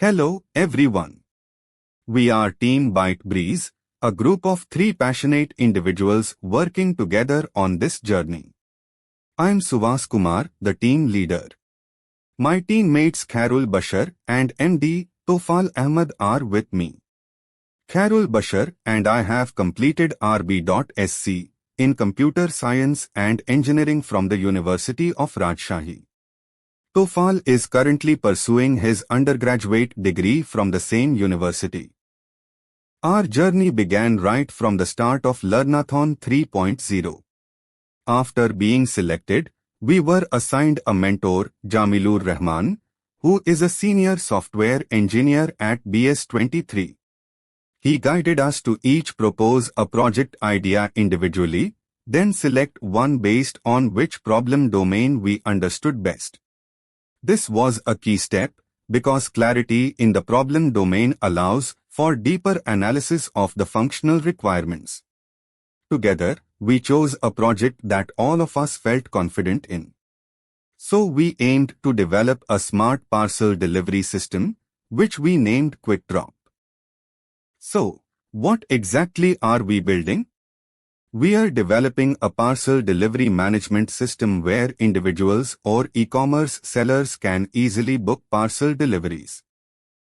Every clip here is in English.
Hello, everyone. We are Team Byte Breeze, a group of 3 passionate individuals working together on this journey. I'm Suvas Kumar, the team leader. My teammates Khairul Bashar and MD Tofal Ahmed are with me. Khairul Bashar and I have completed RB.SC in Computer Science and Engineering from the University of Rajshahi. Tofal is currently pursuing his undergraduate degree from the same university. Our journey began right from the start of Learnathon 3.0. After being selected, we were assigned a mentor, Jamilur Rahman, who is a senior software engineer at BS23. He guided us to each propose a project idea individually, then select one based on which problem domain we understood best. This was a key step because clarity in the problem domain allows for deeper analysis of the functional requirements. Together, we chose a project that all of us felt confident in. So we aimed to develop a smart parcel delivery system, which we named QuickDrop. So, what exactly are we building? We are developing a parcel delivery management system where individuals or e-commerce sellers can easily book parcel deliveries.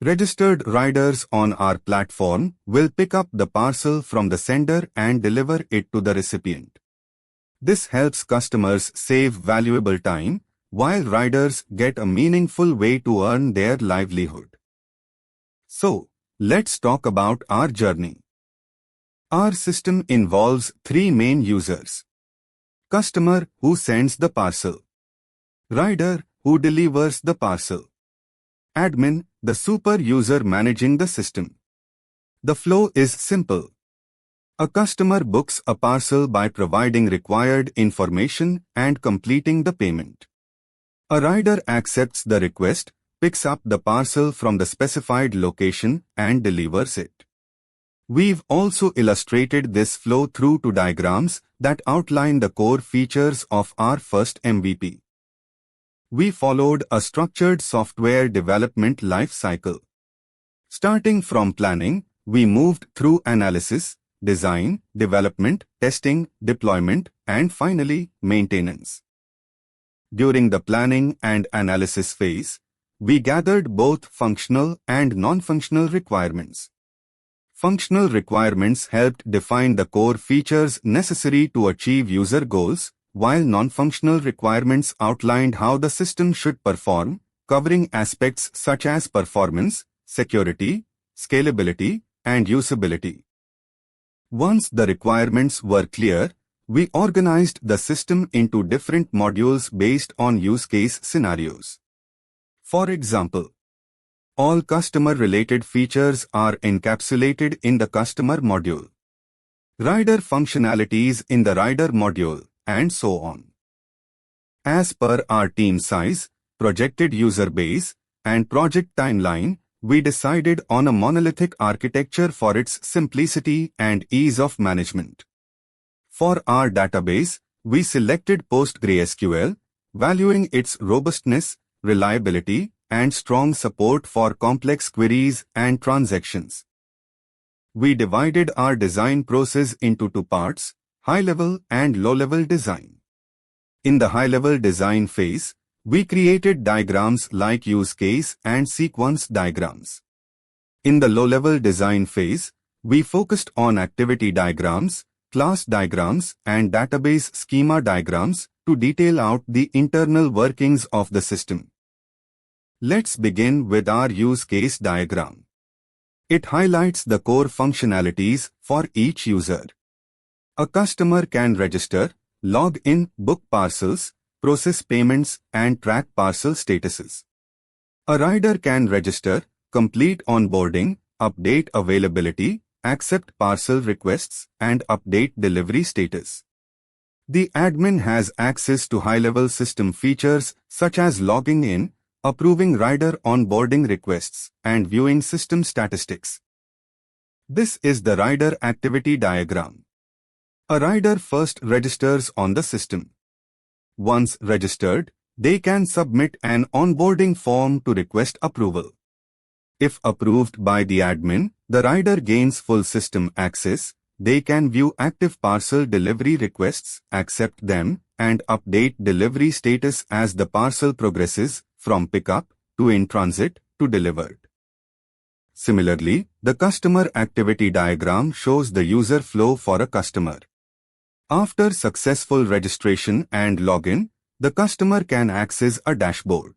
Registered riders on our platform will pick up the parcel from the sender and deliver it to the recipient. This helps customers save valuable time, while riders get a meaningful way to earn their livelihood. So, let's talk about our journey. Our system involves 3 main users. Customer who sends the parcel. Rider who delivers the parcel. Admin, the super user managing the system. The flow is simple. A customer books a parcel by providing required information and completing the payment. A rider accepts the request, picks up the parcel from the specified location and delivers it. We've also illustrated this flow through 2 diagrams that outline the core features of our first MVP. We followed a structured software development life cycle. Starting from planning, we moved through analysis, design, development, testing, deployment, and finally, maintenance. During the planning and analysis phase, we gathered both functional and non-functional requirements. Functional requirements helped define the core features necessary to achieve user goals, while non-functional requirements outlined how the system should perform, covering aspects such as performance, security, scalability, and usability. Once the requirements were clear, we organized the system into different modules based on use case scenarios. For example, all customer-related features are encapsulated in the customer module, rider functionalities in the rider module, and so on. As per our team size, projected user base, and project timeline, we decided on a monolithic architecture for its simplicity and ease of management. For our database, we selected PostgreSQL, valuing its robustness, reliability, and strong support for complex queries and transactions. We divided our design process into 2 parts, high-level and low-level design. In the high-level design phase, we created diagrams like use case and sequence diagrams. In the low-level design phase, we focused on activity diagrams, class diagrams, and database schema diagrams to detail out the internal workings of the system. Let's begin with our use case diagram. It highlights the core functionalities for each user. A customer can register, log in, book parcels, process payments, and track parcel statuses. A rider can register, complete onboarding, update availability, accept parcel requests, and update delivery status. The admin has access to high-level system features such as logging in, approving rider onboarding requests, and viewing system statistics. This is the rider activity diagram. A rider first registers on the system. Once registered, they can submit an onboarding form to request approval. If approved by the admin, the rider gains full system access. They can view active parcel delivery requests, accept them, and update delivery status as the parcel progresses from pickup to in transit to delivered. Similarly, the customer activity diagram shows the user flow for a customer. After successful registration and login, the customer can access a dashboard.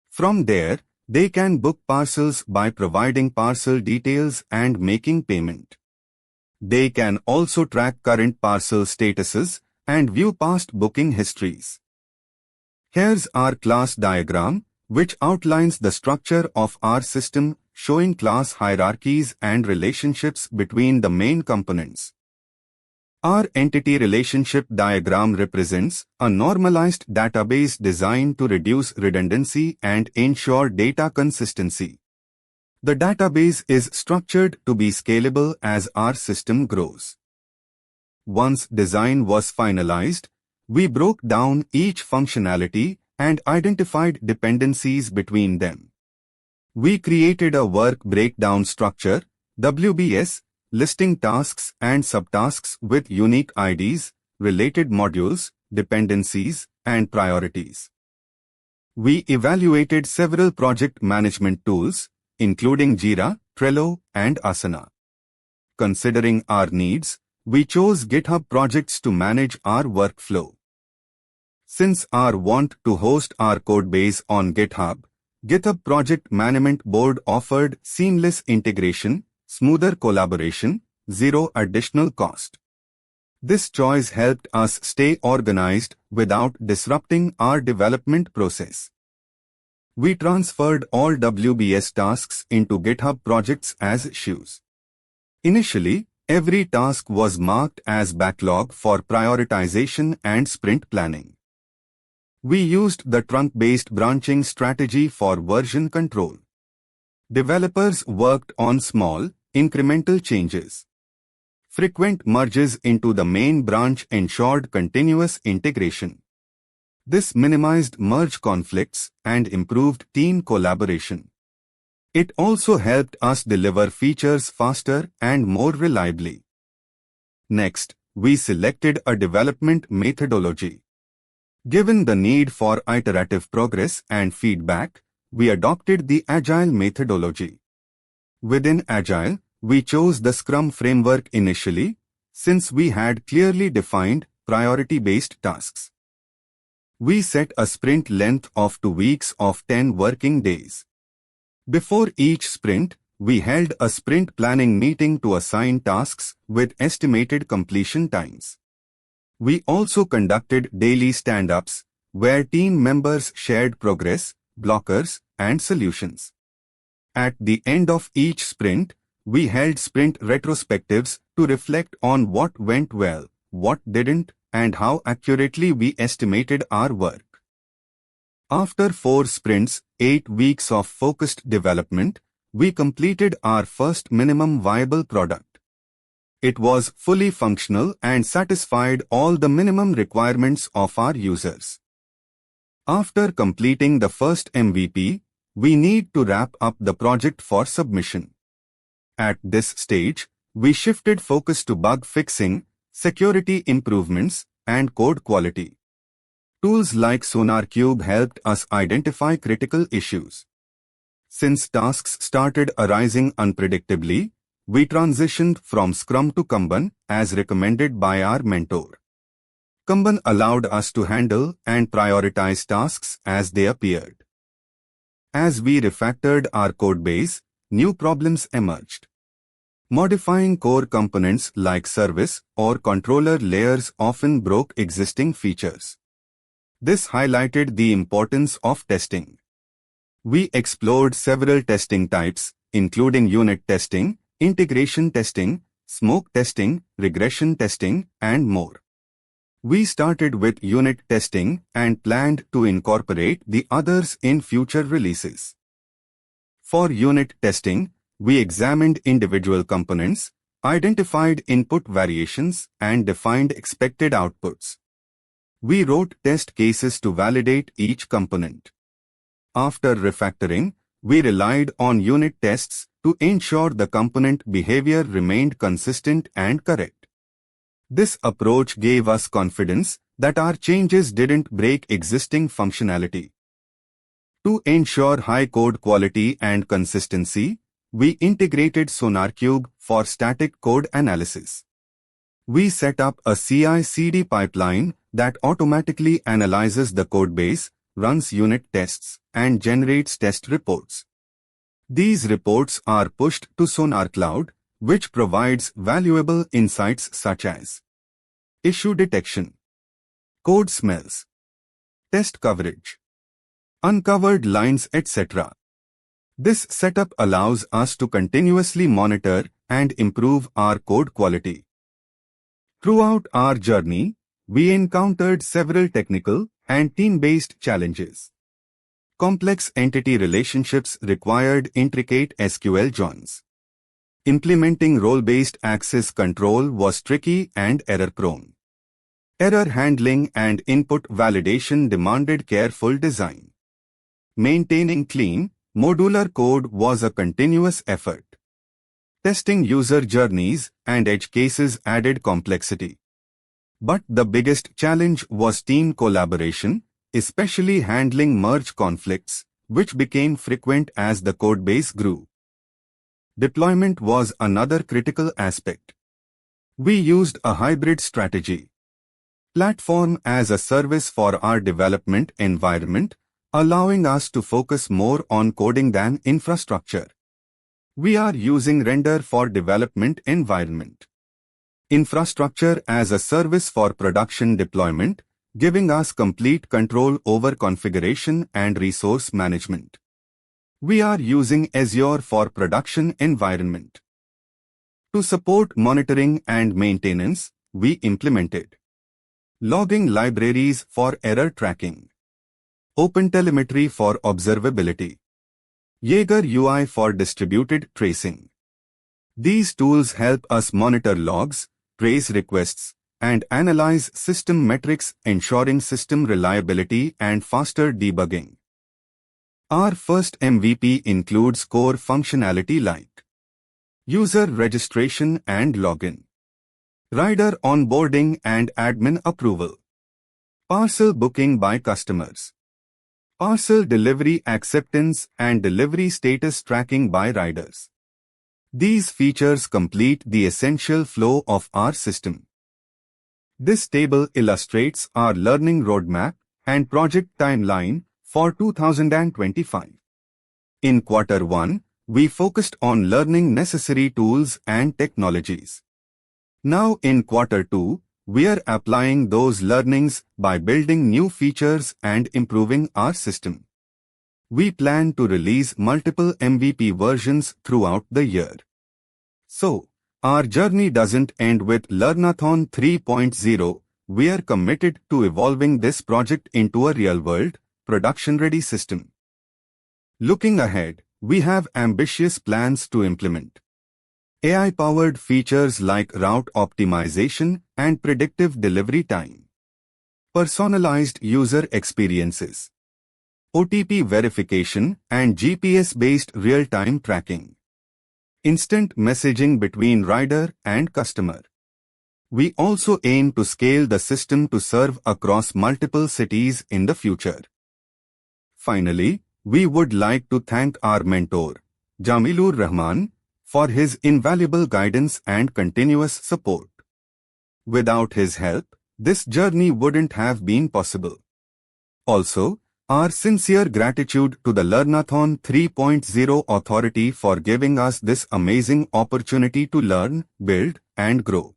From there, they can book parcels by providing parcel details and making payment. They can also track current parcel statuses and view past booking histories. Here's our class diagram, which outlines the structure of our system, showing class hierarchies and relationships between the main components. Our entity relationship diagram represents a normalized database designed to reduce redundancy and ensure data consistency. The database is structured to be scalable as our system grows. Once design was finalized, we broke down each functionality and identified dependencies between them. We created a work breakdown structure, WBS, listing tasks and subtasks with unique IDs, related modules, dependencies, and priorities. We evaluated several project management tools, including Jira, Trello, and Asana. Considering our needs, we chose GitHub projects to manage our workflow. Since our want to host our codebase on GitHub, GitHub Project Management Board offered seamless integration, smoother collaboration, zero additional cost. This choice helped us stay organized without disrupting our development process. We transferred all WBS tasks into GitHub projects as issues. Initially, every task was marked as backlog for prioritization and sprint planning. We used the trunk-based branching strategy for version control. Developers worked on small, incremental changes. Frequent merges into the main branch ensured continuous integration. This minimized merge conflicts and improved team collaboration. It also helped us deliver features faster and more reliably. Next, we selected a development methodology. Given the need for iterative progress and feedback, we adopted the agile methodology. Within agile, we chose the Scrum framework initially, since we had clearly defined priority-based tasks. We set a sprint length of 2 weeks of 10 working days. Before each sprint, we held a sprint planning meeting to assign tasks with estimated completion times. We also conducted daily stand-ups, where team members shared progress, blockers, and solutions. At the end of each sprint, we held sprint retrospectives to reflect on what went well, what didn't, and how accurately we estimated our work. After 4 sprints, 8 weeks of focused development, we completed our first minimum viable product. It was fully functional and satisfied all the minimum requirements of our users. After completing the first MVP, we need to wrap up the project for submission. At this stage, we shifted focus to bug fixing, security improvements, and code quality. Tools like SonarQube helped us identify critical issues. Since tasks started arising unpredictably, we transitioned from Scrum to Kanban as recommended by our mentor. Kanban allowed us to handle and prioritize tasks as they appeared. As we refactored our codebase, new problems emerged. Modifying core components like service or controller layers often broke existing features. This highlighted the importance of testing. We explored several testing types, including unit testing, integration testing, smoke testing, regression testing, and more. We started with unit testing and planned to incorporate the others in future releases. For unit testing, we examined individual components, identified input variations, and defined expected outputs. We wrote test cases to validate each component. After refactoring, we relied on unit tests to ensure the component behavior remained consistent and correct. This approach gave us confidence that our changes didn't break existing functionality. To ensure high code quality and consistency, we integrated SonarQube for static code analysis. We set up a CI/CD pipeline that automatically analyzes the codebase, runs unit tests, and generates test reports. These reports are pushed to Sonar Cloud, which provides valuable insights such as issue detection, code smells, test coverage, uncovered lines, etc. This setup allows us to continuously monitor and improve our code quality. Throughout our journey, we encountered several technical and team-based challenges. Complex entity relationships required intricate SQL joins. Implementing role-based access control was tricky and error-prone. Error handling and input validation demanded careful design. Maintaining clean, modular code was a continuous effort. Testing user journeys and edge cases added complexity. But the biggest challenge was team collaboration, especially handling merge conflicts, which became frequent as the codebase grew. Deployment was another critical aspect. We used a hybrid strategy. Platform as a service for our development environment, allowing us to focus more on coding than infrastructure. We are using render for development environment. Infrastructure as a service for production deployment, giving us complete control over configuration and resource management. We are using Azure for production environment. To support monitoring and maintenance, we implemented logging libraries for error tracking, OpenTelemetry for observability, Jaeger UI for distributed tracing. These tools help us monitor logs, trace requests, and analyze system metrics, ensuring system reliability and faster debugging. Our first MVP includes core functionality like user registration and login, rider onboarding and admin approval, parcel booking by customers, parcel delivery acceptance and delivery status tracking by riders. These features complete the essential flow of our system. This table illustrates our learning roadmap and project timeline for 2025. In Quarter 1, we focused on learning necessary tools and technologies. Now in Quarter 2, we are applying those learnings by building new features and improving our system. We plan to release multiple MVP versions throughout the year. So, our journey doesn't end with Learnathon 3.0. We are committed to evolving this project into a real-world, production-ready system. Looking ahead, we have ambitious plans to implement AI-powered features like route optimization and predictive delivery time, personalized user experiences, OTP verification and GPS-based real-time tracking, instant messaging between rider and customer. We also aim to scale the system to serve across multiple cities in the future. Finally, we would like to thank our mentor, Jamilur Rahman, for his invaluable guidance and continuous support. Without his help, this journey wouldn't have been possible. Also, our sincere gratitude to the Learnathon 3.0 authority for giving us this amazing opportunity to learn, build, and grow.